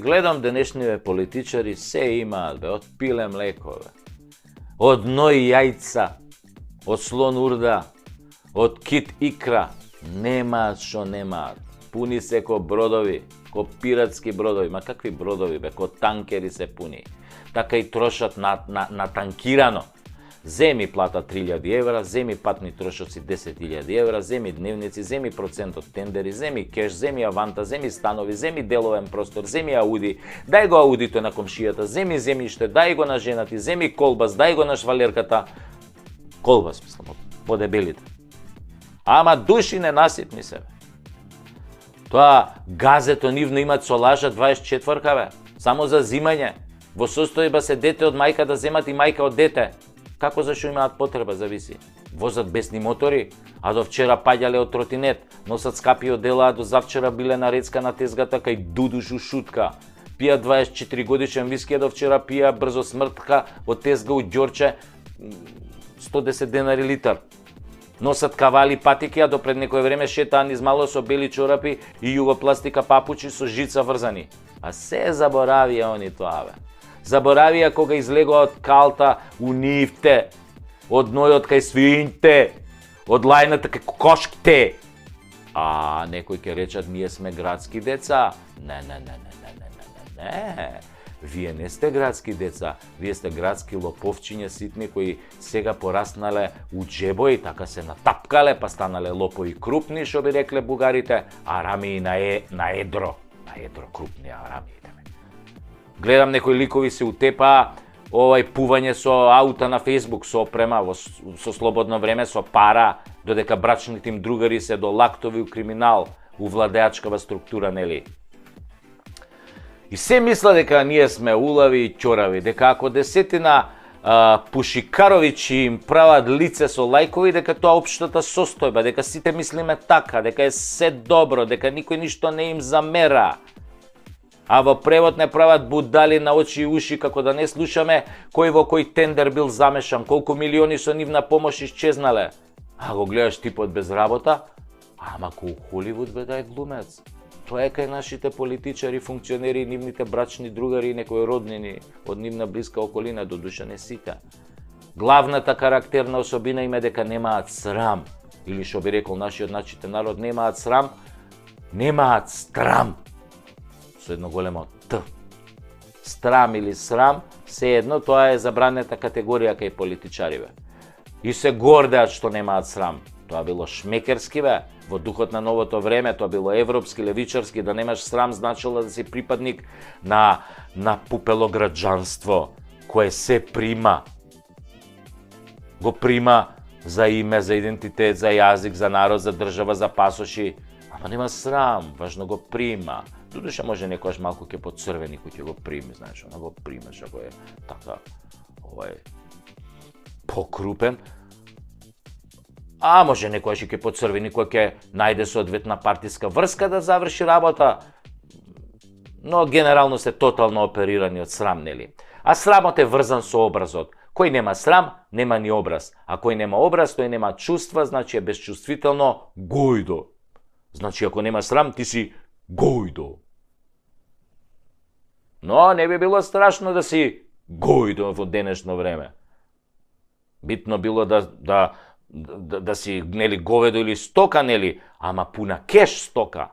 гледам денешниве политичари, се имаат, бе, од пиле млеко, бе. Од ној јајца, од слон урда, од кит икра, немаат што немаат. Пуни се ко бродови, ко пиратски бродови, ма какви бродови, бе, ко танкери се пуни. Така и трошат на танкирано. Земи плата 3000 евра, земи патни трошоци 10.000 евра, земи дневници, земи процент од тендери, земи кеш, земи аванта, земи станови, земи деловен простор, земи ауди, дај го аудито на комшијата, земи земјиште, дај го на женати, земи колбас, дај го на швалерката. Колбас, мислам, подебелите. Ама души не насипни се. Тоа газето нивно имат со лажа 24-ка, бе, само за зимање. Во состојба се дете од мајка да земат и мајка од дете. Како зашо имаат потреба, зависи. Возат бесни мотори, а до вчера паѓале од тротинет, носат скапи одела, а до завчера биле на рецка на тезгата кај Дудушу Шутка. Пија 24 годишен виски, а до вчера пија брзо смртка од тезга у Ѓорче 110 денари литар. Носат кавали патики, а до пред некој време шетаа низ мало со бели чорапи и југопластика папучи со жица врзани. А се заборавија они тоа, бе. Заборавија кога излегоа од калта у нивте, од нојот кај свињте, од лајната кај кокошките. А некои ќе речат, ние сме градски деца. Не. Вие не сте градски деца, вие сте градски лоповчиња ситни кои сега пораснале у джебои, така се натапкале, па станале лопови крупни, што би рекле бугарите, арами на едро. На едро крупни арами. Гледам некои ликови се утепаа, пување со аута на Facebook, со опрема, со слободно време, со пара, додека брачните им другари се до лактови у криминал, у владеачкава структура, нели? И се мисла дека ние сме улави и ќорави, дека ако десетина пушикаровичи им прават лице со лајкови, дека тоа општата состојба, дека сите мислиме така, дека е се добро, дека никој ништо не им замера. А во превод не прават будали на очи и уши, како да не слушаме кој во кој тендер бил замешан, колку милиони со нивна помош исчезнале. А го гледаш типот без работа, ама ко Холивуд, бе, дај глумец. Тоа е кај нашите политичари, функционери, нивните брачни другари и некои роднини од нивна блиска околина, до душа не сите. Главната карактерна особина им е дека немаат срам, или што би рекол нашиот народ, немаат срам, немаат страм. Со едно големо Т. Страм или срам, се едно, тоа е забранета категорија кај политичариве. И се гордеат што немаат срам. Тоа било шмекерски, бе, во духот на новото време, тоа било европски, левичарски, да немаш срам значило да си припадник на пупелограđанство, кое се прима. Го прима за име, за идентитет, за јазик, за народ, за држава, за пасоши. Ама нема срам, важно го прима. Додуша може некојаш малку ќе поцрвени кој ќе го прими, знаеш, она го примаш, ако е така, покрупен. А може некојаш ќе поцрвени кој ќе најде соодветна партиска врска да заврши работа. Но генерално се тотално оперирани од срам, нели? А срамот е врзан со образот. Кој нема срам, нема ни образ. А кој нема образ, тој нема чувства, значи е безчувствително гојдо. Значи ако нема срам, ти си гојдо. Но не би било страшно да си гојдо во денешно време. Битно било да си, нели, говедо или стока, нели, ама пуна кеш стока.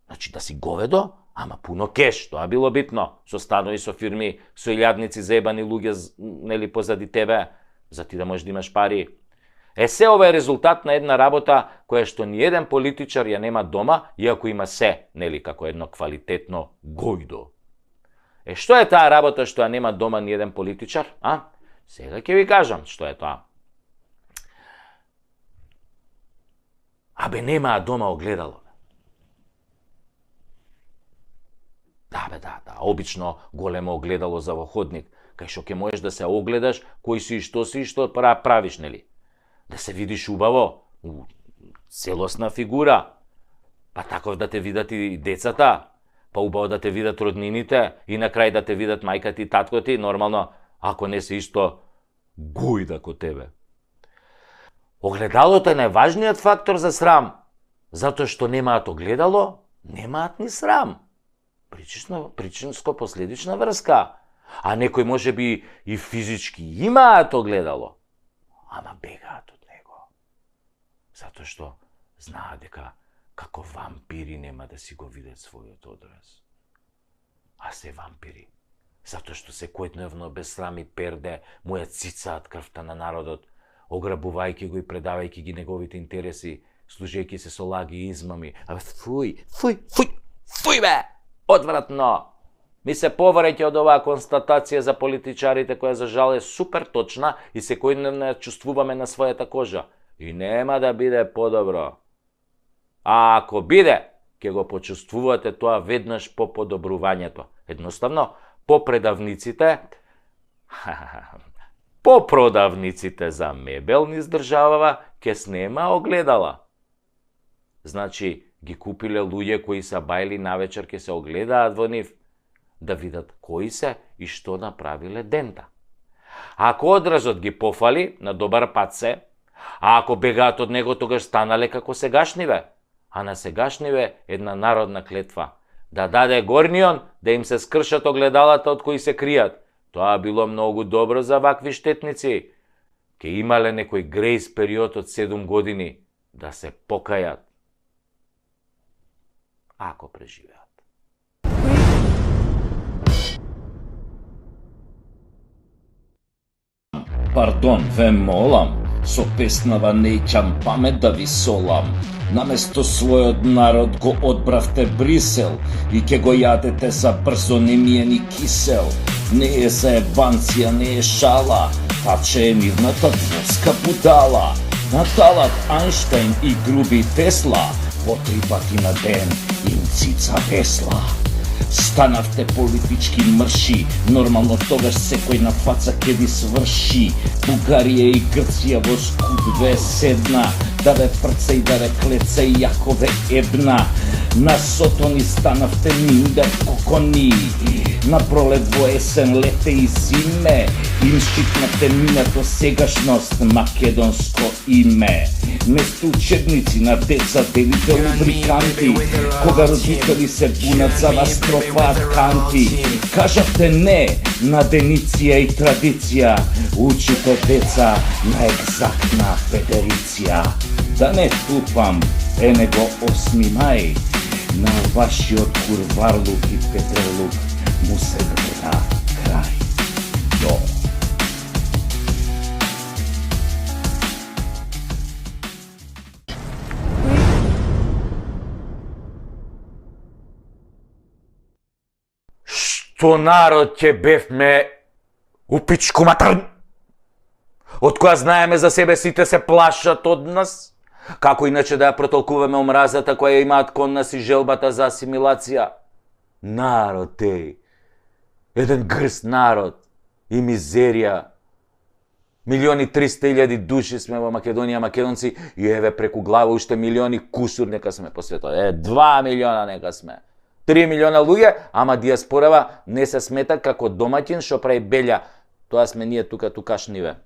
Значи да си говедо, ама пуно кеш, тоа било битно. Со станови, со фирми, со илјадници заебани луѓе, нели, позади тебе, за ти да можеш да имаш пари. Се ова е резултат на една работа која што ни еден политичар ја нема дома, иако има се, нели, како едно квалитетно гојдо. Што е таа работа што ја нема дома ни еден политичар? Сега ќе ви кажам што е тоа. Немаа дома огледало. Да, обично големо огледало за во ходник, кај што ќе можеш да се огледаш кој си и што правиш, нели? Да се видиш убаво, целосна фигура, па таков да те видат и децата, па убаво да те видат роднините и на крај да те видат мајка ти, татко ти, нормално, ако не се исто гојда ко тебе. Огледалото е најважниот фактор за срам, затоа што немаат огледало, немаат ни срам. Причинско-последична врска. А некој може би и физички имаат огледало, ама бегаат од него. Затоа што знаат дека како вампири нема да си го видат својот одраз. А се вампири. Затоа што секојдневно без срам и перде му ја цицаат крвта на народот, ограбувајќи го и предавајќи ги неговите интереси, служејќи се со лаги и измами. Абе, фуј бе! Одвратно! Ми се повреќе од оваа констатација за политичарите, која за жал е супер точна и секојдневно ја чувствуваме на својата кожа. И нема да биде подобро. А ако биде, ќе го почувствувате тоа веднаш по подобрувањето. Едноставно, по продавниците за мебел низ државава ќе снема огледала. Значи, ги купиле луѓе кои са бајли навечер ќе се огледаат во нив, да видат кои се и што направиле дента. Ако одразот ги пофали, на добар пат се, а ако бегаат од него, тогаш станале како сегашниве. А на сегашниве една народна клетва. Да даде горнион, да им се скршат огледалата од кои се кријат. Тоа било многу добро за вакви штетници. Ке имале некој грейс период од 7 години да се покајат. Ако преживеат. Пардон, ве молам, со песнава неќам памет да ви солам. Наместо својот народ го одбравте Брисел и ке го јадете за брзо не ми е ни кисел. Не е заебанција, не е шала, таче е нивната дворска будала. Наталат Ајнштајн и груби Тесла, по 3 пати на ден им цица весла. Станавте политички мрши, нормално тогаш секој на фаца ке ви сврши. Бугарија и Грција во скуп ве седна, да ве прца и да ве клеца и јако ве ебна. На сотони станавте миндер кокони, на пролет во есен, лете и зиме, им шипнате минато сегашност, македонско име. Место учебници на деца делите лубриканти, кога родители се бунат за вас трофаат канти. Кажавте не на дениција и традиција, учите деца на екзактна федериција. Да не тупам, е него 8 мај, на вашиот курварлук и петерлук му се гледа крај. До. Што народ ќе бевме у пичку матар? Од која знаеме за себе сите се плашат од нас? Како иначе да ја протолкуваме омразата која имаат кон нас и желбата за асимилација? Народ, еден грст народ и мизерија. 1.300.000 души сме во Македонија, македонци, и еве преку глава уште милиони кусур нека сме по светот. 2 милиона нека сме. 3 милиона луѓе, ама диаспорава не се смета како домаќин што прави белја. Тоа сме ние тукашниве.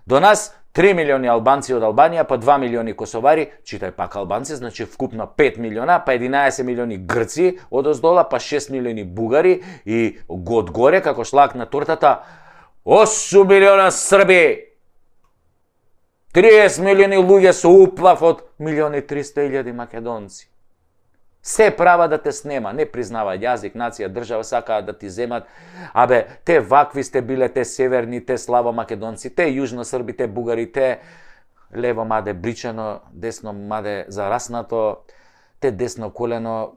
До нас 3 милиони албанци од Албанија, па 2 милиони косовари, читај пак албанци, значи вкупно 5 милиона, па 11 милиони грци од оздола, па 6 милиони бугари и од горе, како шлак на тортата, 8 милиона срби. 30 милиони луѓе со уплав од 1.300.000 македонци. Се права да те снема, не признава јазик, нација, држава, сакаат да ти земат. Абе, те вакви сте биле, те северни, те славо македонци, те јужно срби, те бугари, те лево маде бричено, десно маде зараснато, те десно колено,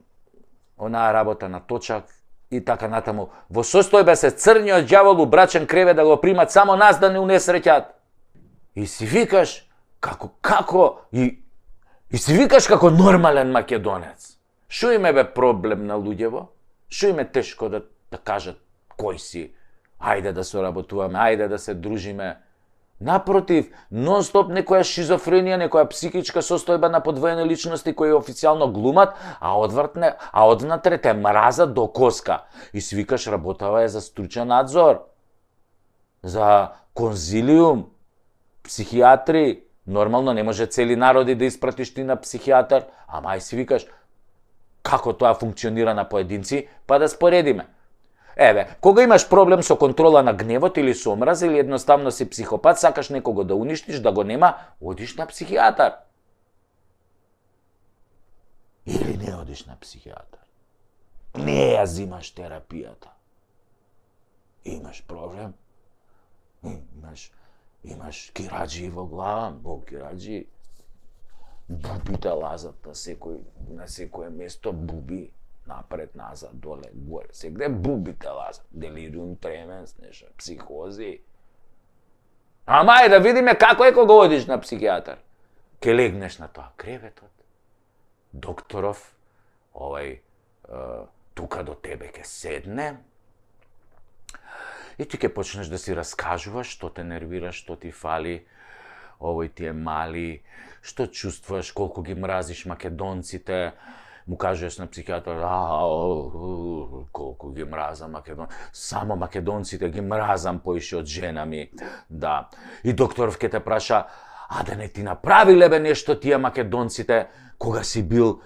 онаа работа на точак и така натаму. Во состојба се црниот ѓавол убрачен креве да го примат само нас да не унесреќат. И си викаш како и си викаш како нормален македонец. Шо им е бе проблем на луѓево? Шо им е тешко да кажат кој си? Ајде да соработуваме, ајде да се дружиме. Напротив, нон-стоп некоја шизофренија, некоја психичка состојба на подвоени личности кои официјално глумат, а однатре те мразат до коска. И си викаш работава е за стручен надзор, за конзилиум, психијатри. Нормално не може цели народи да испратиш ти на психијатар, ама ај си викаш како тоа функционира на поединци, па да споредиме. Еве, кога имаш проблем со контрола на гневот или со омраз или едноставно си психопат, сакаш некого да уништиш, да го нема, одиш на психијатар. Или не одиш на психијатар. Не ја зимаш терапијата. Имаш проблем. Имаш кираџи во глава, кираџи. Бубите лазат на секое место, буби. Напред, назад, доле, горе. Сегде бубите лазат. Делириум тременс, нешто, психози. Ама ај да видиме како е кога одиш на психијатар. Ке легнеш на тоа креветот. Докторов, тука до тебе ке седне. И ти ке почнеш да си раскажуваш што те нервира, што ти фали, овој ти е мали, што чувствуваш, колку ги мразиш македонците. Му кажеш на психијатар, колку ги мразам македонците. Само македонците ги мразам поише од жена ми. Да. И докторов ке те праша, а да не ти направиле бе нешто тие македонците, кога си бил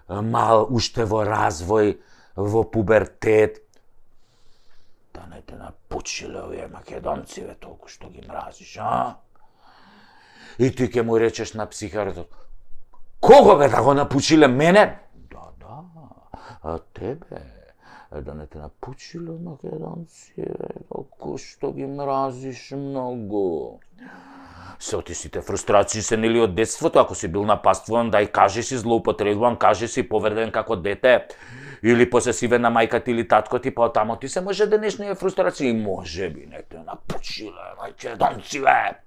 мал, уште во развој, во пубертет. Да не те напучиле овие македонци, бе, толку што ги мразиш, а? И ти ке му речеш на психијатрот, кого бе да го напучиле мене? Да, а тебе, да не те напучиле македонци, толку што ги мразиш многу. Сите сите фрустрации се нели од детството, ако си бил напаствуван, да и кажи си злоупотребуван, кажи си повреден како дете, или посесивена мајка ти или татко ти, па тамо ти се може денешни фрустрации, може би не те напучиле македонци, бе.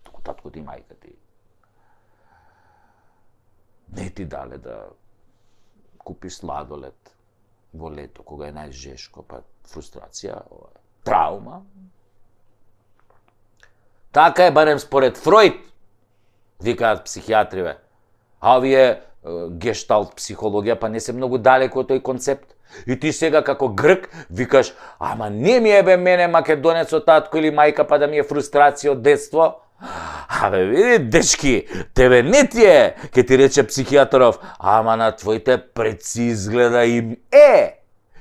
Туку татко ти и мајка ти не ти дале да купиш сладолед во лето, кога е најжешко, па фрустрација, траума. Така е барем според Фројд, викаат психијатриве. А овие гешталт психологија па не се многу далеко од тој концепт. И ти сега како грк викаш, ама не ми е бе мене македонецот татко или мајка па да ми е фрустрација од детство. Абе, види, дечки, тебе не ти е, ке ти рече психијатров, ама на твоите предци изгледа им е.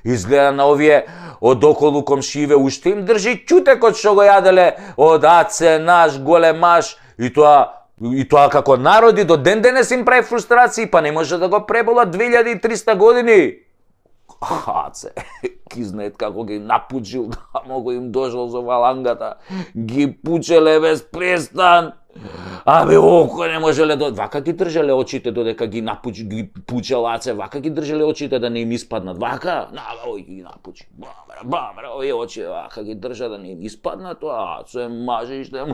Изгледа на овие од околу комшииве уште им држи ќутекот што го јаделе од аце наш големаш и тоа како народи до ден денес им прави фрустрации, па не може да го пребола 2300 години. Аце, ки знаат како ги напучил, како им дошол за валангата, ги пучеле без престан. Абе, око не можеле вака ги држеле очите додека ги пучел аце, вака ги држеле очите да не им испаднат, вака, ој ги напучи, бамра, овие очи, вака ги држа да не им испаднат, аце, мажиште,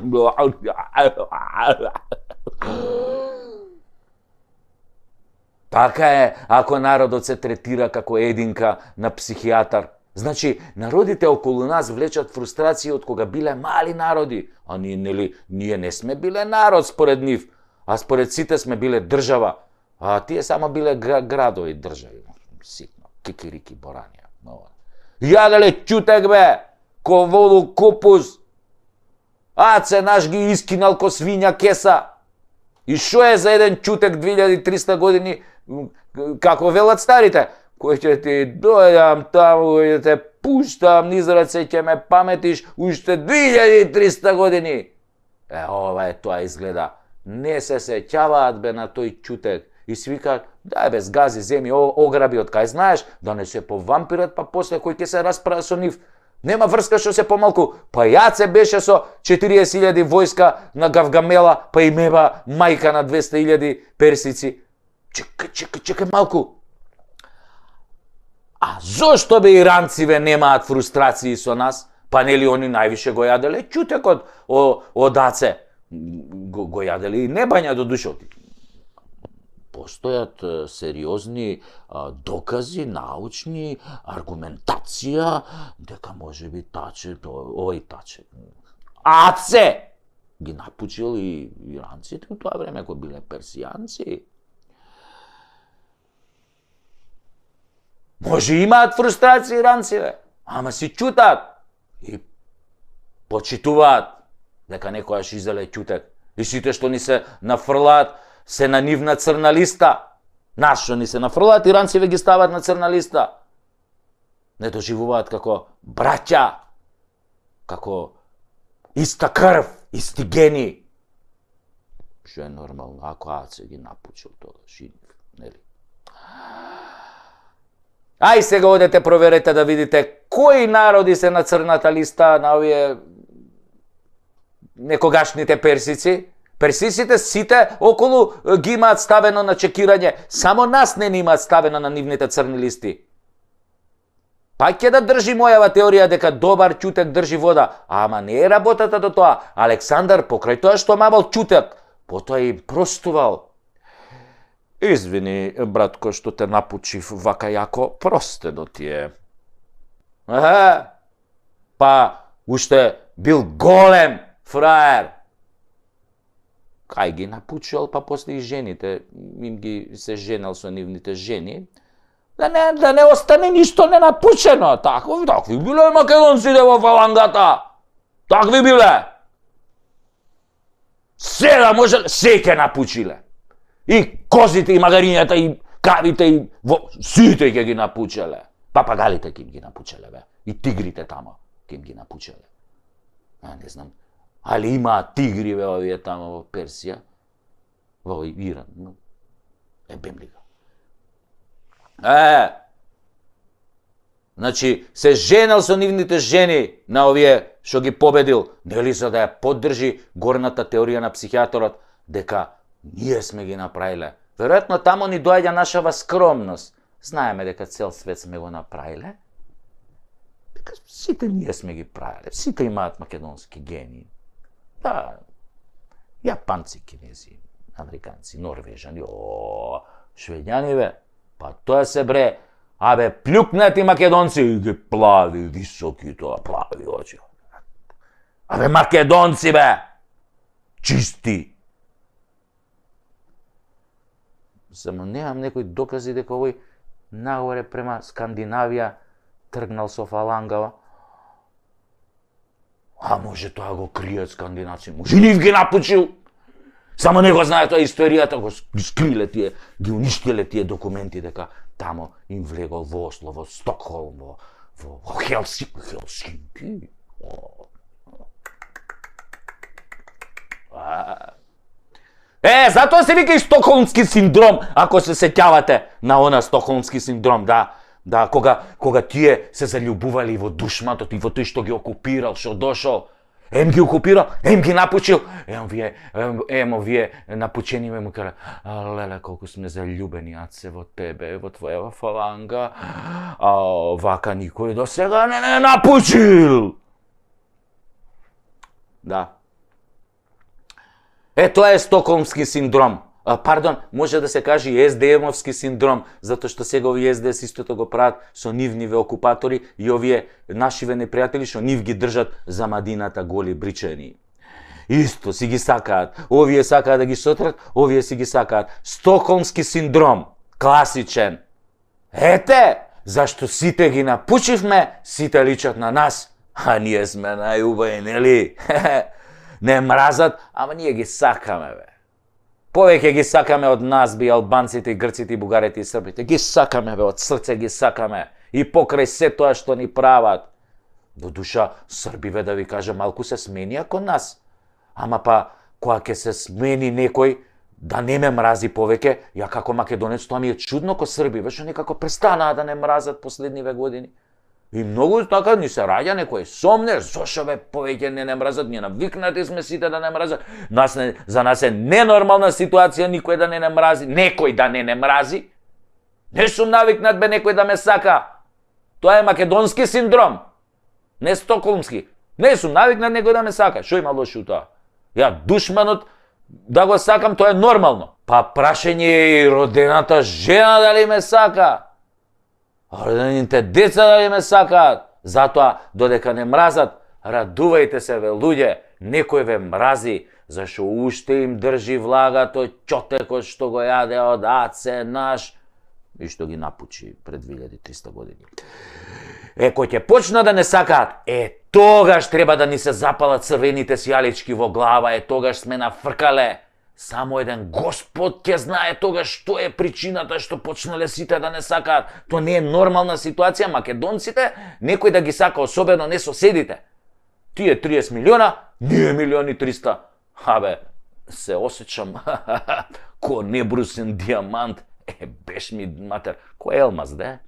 Така е, ако народот се третира како единка на психијатар. Значи, народите околу нас влечат фрустрации од кога биле мали народи, а ние не сме биле народ според нив, а според сите сме биле држава, а тие само биле градови држави. Ситно, кикирики борања. Јаделе ќутек бе, ко воду купус, аце наш ги искинал ко свиња кеса. И шо е за еден ќутек 2300 години, како велат старите, кој ќе ти дојдам таму и те пуштам низ раце, ќе ме паметиш уште 2300 години. Ова е тоа изгледа. Не се сеќаваат бе на тој ќутек и свикаат, дај бе, згази, земи, ограби од кај знаеш, да не се повампират, па после кој ќе се расправа со нив. Нема врска што се помалку, па Јаце беше со 40.000 војска на Гавгамела, па имева мајка на 200.000 персици. Чекај малку. А зошто бе иранциве немаат фрустрации со нас? Па нели они највише го јаделе ќутекот од аце. Го јаделе и не бања до душот. Постојат сериозни докази, научни, аргументација, дека може би Таче, аце ги напучил и иранците у тоа време кога биле персијанци. Може имаат фрустрации иранциве, ама си ќутат и почитуваат дека некојаш изеле ќутек. И сите што ни се нафрлаат се на нивна црна листа. Нас што ни се нафрлаат, иранциве ги стават на црна листа. Не доживуваат како браќа, како иста крв, исти гени. Што е нормално, ако Аце ги напучил тогаш и нив, нели? Ај сега одете проверете да видите кои народи се на црната листа на овие некогашните персици. Персиците сите околу ги имаат ставено на чекирање, само нас не имаат ставено на нивните црни листи. Пак ќе да држи мојава теорија дека добар ќутек држи вода, ама не е работата до тоа. Александар покрај тоа што мавал ќутек, потоа и простувал. Извини, братко, што те напучив вака јако, простено ти е. Па уште бил голем фраер. Кај ги напучувал, па после и жените, им ги се женал со нивните жени, да не остане ништо ненапучено. Такви биле македонците во фалангата. Такви биле. Се да може, се ке напучиле. И козите, и магарињата, и кавите, и сите ќе ги напучеле. Папагалите ќе ги напучеле, бе. И тигрите тамо ќе ги напучеле. Не знам. Али имаат тигри, бе, овие тамо во Персија, во Иран. Бемлига. Значи, се женал со нивните жени на овие што ги победил, нели за да ја поддржи горната теорија на психијаторот, дека ние сме ги направиле. Веројатно тамо ни доаѓа нашава скромност. Знаеме дека цел свет сме го направиле. Дека сите ние сме ги правиле. Сите имаат македонски гени. Да, јапанци, кинези, американци, норвежани, швеѓани, бе. Па тоа се бре, плюкнати македонци, ги плави, високи тоа, плави очи. Македонци, бе, чисти. Само немам некои докази дека овој нагоре према Скандинавија тргнал со фалангава. Може тоа го кријат скандинавци, може нив ги напучил. Само не го знаат тоа историјата, го скриле тие, ги уништиле тие документи дека тамо им влегол во Осло, во Стокхолм, во Хелсинки. Затоа се вика и стокхолмски синдром, ако се сеќавате на она стокхолмски синдром, да, кога тие се заљубували во душматот и во тој што ги окупирал, што дошол, ем ги окупирал, ем ги напучил, овие напучени му кажа, леле, колку сме заљубени, Аце, во тебе, во твојава фаланга, вака никој до сега не напучил. Да. Тоа е стокхолмски синдром. Пардон, може да се каже и СДМовски синдром, затоа што сега овие СДС истото го прават со нивниве окупатори и овие нашиве непријатели што нив ги држат за мадината голи бричани. Исто си ги сакаат. Овие сакаат да ги сотрат, овие си ги сакаат. Стокхолмски синдром, класичен. Зашто сите ги напучивме, сите личат на нас, а ние сме најубави, нели? Не мразат, ама ние ги сакаме, бе. Повеќе ги сакаме од нас, би албанците, и грците, и бугарите, и србите. Ги сакаме, бе, од срце ги сакаме. И покрај се тоа што ни прават. До душа, србиве, да ви кажа, малку се сменија кон нас. Ама па, кога ќе се смени некој, да не ме мрази повеќе, ја како македонец, тоа ми е чудно ко србиве, што некако престанаа да не мразат последниве години. И многу така ни се раѓа некој сомнеш, зошто бе повеќе не мразат, ние навикнати сме сите да не мразат. За нас е ненормална ситуација никој да не мрази, некој да не мрази. Не сум навикнат бе некој да ме сака. Тоа е македонски синдром, не стокхолмски. Не сум навикнат некој да ме сака. Што има лошо у тоа? Ја душманот да го сакам, тоа е нормално. Па прашање е и родената жена дали ме сака. Родените деца дали ме сакаат. Затоа, додека не мразат, радувајте се, ве луѓе, некој ве мрази, зашто уште им држи влагато ќотекот што го јаде од Аце наш и што ги напучи пред 2300 години. Кој ќе почна да не сакаат, тогаш треба да ни се запалат црвените сјалички во глава, тогаш сме нафркале. Само еден Господ ќе знае тогаш што е причината што почнале сите да не сакаат. Тоа не е нормална ситуација, македонците, некој да ги сака, особено не соседите. Тие 30 милиона, ние милиони 300. Абе, се осеќам ко небрусен диамант. Беш ми матер, кој елмаз, де?